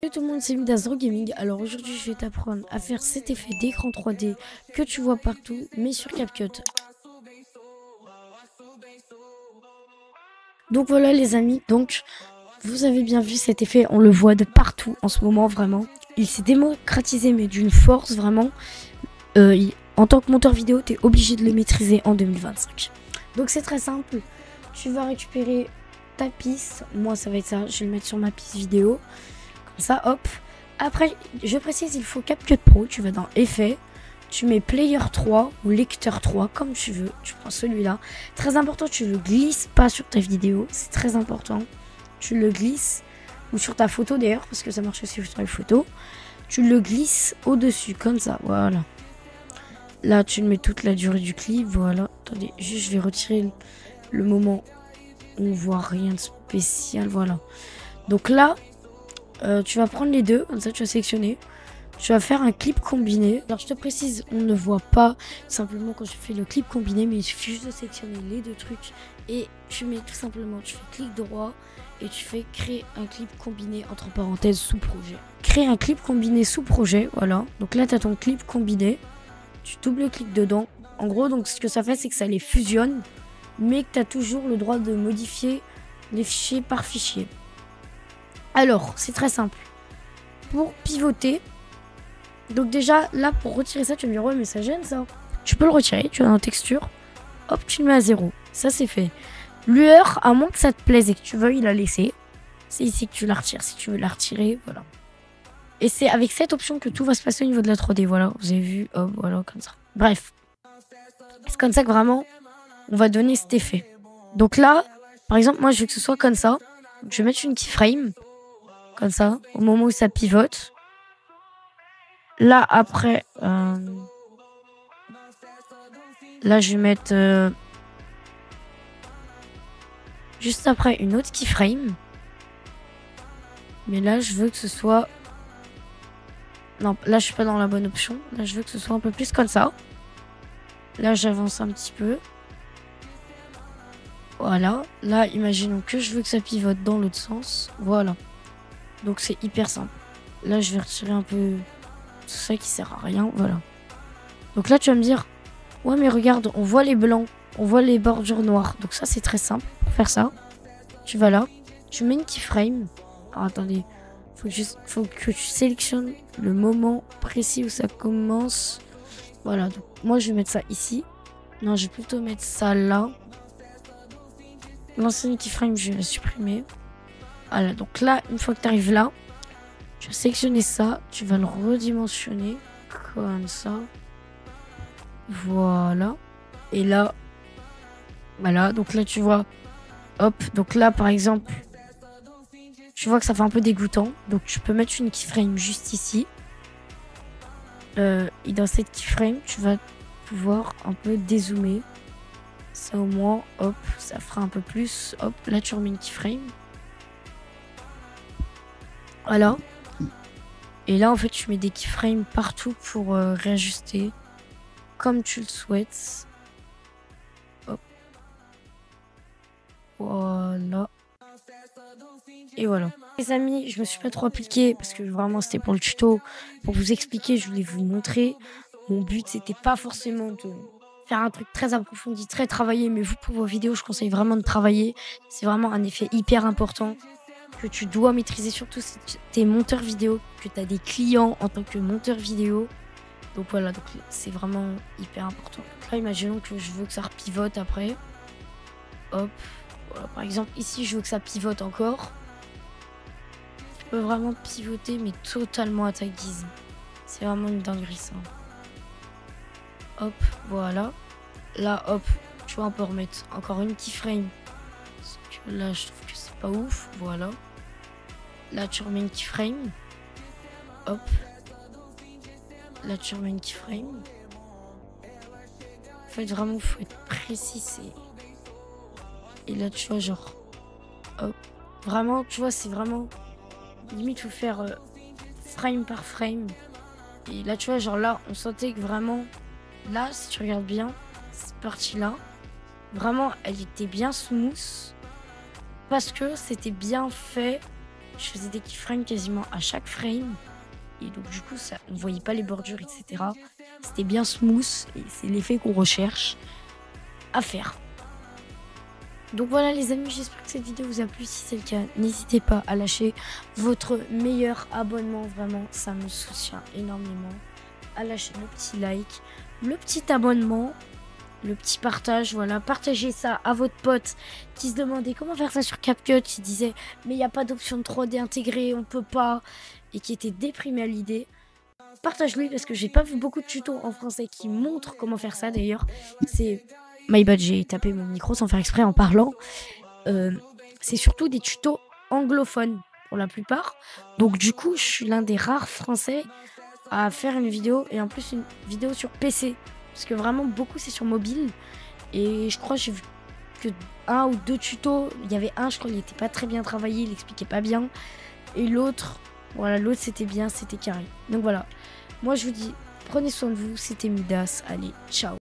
Salut tout le monde, c'est Midasdro Gaming. Alors aujourd'hui je vais t'apprendre à faire cet effet d'écran 3D que tu vois partout mais sur CapCut. Donc voilà les amis, donc vous avez bien vu cet effet, on le voit de partout en ce moment vraiment. Il s'est démocratisé mais d'une force vraiment. En tant que monteur vidéo tu es obligé de le maîtriser en 2025. Donc c'est très simple, tu vas récupérer ta piste, moi ça va être ça, je vais le mettre sur ma piste vidéo. Ça, hop. Après, je précise, il faut CapCut Pro. Tu vas dans Effets, tu mets Player 3 ou Lecteur 3, comme tu veux. Tu prends celui-là. Très important, tu le glisses pas sur ta vidéo. C'est très important. Tu le glisses, ou sur ta photo d'ailleurs, parce que ça marche aussi sur les photos. Tu le glisses au-dessus, comme ça. Voilà. Là, tu le mets toute la durée du clip. Voilà. Attendez, juste, je vais retirer le moment où on voit rien de spécial. Voilà. Donc là, tu vas prendre les deux, comme ça tu vas sélectionner. Tu vas faire un clip combiné. Alors je te précise, on ne voit pas simplement quand je fais le clip combiné, mais il suffit juste de sélectionner les deux trucs. Et tu mets tout simplement, tu fais clic droit et tu fais créer un clip combiné entre parenthèses sous projet. Créer un clip combiné sous projet, voilà. Donc là tu as ton clip combiné. Tu double-cliques dedans. En gros, donc ce que ça fait, c'est que ça les fusionne, mais que tu as toujours le droit de modifier les fichiers par fichier. Alors, c'est très simple. Pour pivoter, donc déjà, là, pour retirer ça, tu vas me dire, ouais, mais ça gêne, ça. Tu peux le retirer, tu vas dans texture, hop, tu le mets à 0. Ça, c'est fait. Lueur, à moins que ça te plaise et que tu veuilles la laisser, c'est ici que tu la retires. Si tu veux la retirer, voilà. Et c'est avec cette option que tout va se passer au niveau de la 3D. Voilà, vous avez vu, hop, voilà, comme ça. Bref. C'est comme ça que vraiment, on va donner cet effet. Donc là, par exemple, moi, je veux que ce soit comme ça. Donc, je vais mettre une keyframe. Comme ça, au moment où ça pivote. Là, après, là, je vais mettre juste après une autre keyframe. Mais là, je veux que ce soit... Non, là, je suis pas dans la bonne option. Là, je veux que ce soit un peu plus comme ça. Là, j'avance un petit peu. Voilà. Là, imaginons que je veux que ça pivote dans l'autre sens. Voilà. Donc, c'est hyper simple. Là, je vais retirer un peu tout ça qui sert à rien. Voilà. Donc là, tu vas me dire... Ouais, mais regarde, on voit les blancs. On voit les bordures noires. Donc ça, c'est très simple pour faire ça. Tu vas là. Tu mets une keyframe. Alors, attendez. Faut que tu sélectionnes le moment précis où ça commence. Voilà. Donc, moi, je vais mettre ça ici. Non, je vais plutôt mettre ça là. L'ancienne keyframe, je vais la supprimer. Voilà. Donc là, une fois que tu arrives là, tu vas sélectionner ça. Tu vas le redimensionner. Comme ça. Voilà. Et là, voilà. Donc là, tu vois, hop. Donc là, par exemple, tu vois que ça fait un peu dégoûtant. Donc tu peux mettre une keyframe juste ici. Et dans cette keyframe, tu vas pouvoir un peu dézoomer. Ça au moins, hop, ça fera un peu plus. Hop, là, tu remets une keyframe. Voilà. Et là, en fait, tu mets des keyframes partout pour réajuster comme tu le souhaites. Hop. Voilà. Et voilà. Les amis, je me suis pas trop appliquée parce que vraiment c'était pour le tuto. Pour vous expliquer, je voulais vous montrer. Mon but, c'était pas forcément de faire un truc très approfondi, très travaillé. Mais vous, pour vos vidéos, je conseille vraiment de travailler. C'est vraiment un effet hyper important que tu dois maîtriser, surtout si tu es monteur vidéo, que tu as des clients en tant que monteur vidéo. Donc voilà, donc c'est vraiment hyper important. Donc là, imaginons que je veux que ça repivote après. Hop. Voilà, par exemple, ici, je veux que ça pivote encore. Tu peux vraiment pivoter, mais totalement à ta guise. C'est vraiment une dinguerie, ça. Hop, voilà. Là, hop, tu vois, on peut remettre encore une keyframe. Parce que là, je trouve que c'est pas ouf. Voilà. Là, tu remets une keyframe. Hop. Là, tu remets une keyframe. En fait, vraiment, il faut être précis. Et là, tu vois, genre... Hop. Vraiment, tu vois, c'est vraiment... Limite, faut faire frame par frame. Et là, tu vois, genre là, on sentait que vraiment... Là, si tu regardes bien, cette partie-là, vraiment, elle était bien smooth. Parce que c'était bien fait je faisais des keyframes quasiment à chaque frame. Et donc du coup, on voyait pas les bordures, etc. C'était bien smooth et c'est l'effet qu'on recherche à faire. Donc voilà les amis, j'espère que cette vidéo vous a plu. Si c'est le cas, n'hésitez pas à lâcher votre meilleur abonnement. Vraiment, ça me soutient énormément. À lâcher le petit like, le petit abonnement, le petit partage. Voilà, partagez ça à votre pote qui se demandait comment faire ça sur CapCut. Qui disait mais il n'y a pas d'option de 3D intégrée, on peut pas. Et qui était déprimé à l'idée. Partage-lui parce que j'ai pas vu beaucoup de tutos en français qui montrent comment faire ça d'ailleurs. C'est... My bad, j'ai tapé mon micro sans faire exprès en parlant. C'est surtout des tutos anglophones pour la plupart. Donc du coup, je suis l'un des rares français à faire une vidéo et en plus une vidéo sur PC. Parce que vraiment beaucoup c'est sur mobile. Et je crois que j'ai vu que 1 ou 2 tutos. Il y avait un, je crois, il était pas très bien travaillé, il expliquait pas bien. Et l'autre, voilà, l'autre c'était bien, c'était carré. Donc voilà, moi je vous dis, prenez soin de vous, c'était Midas, allez, ciao.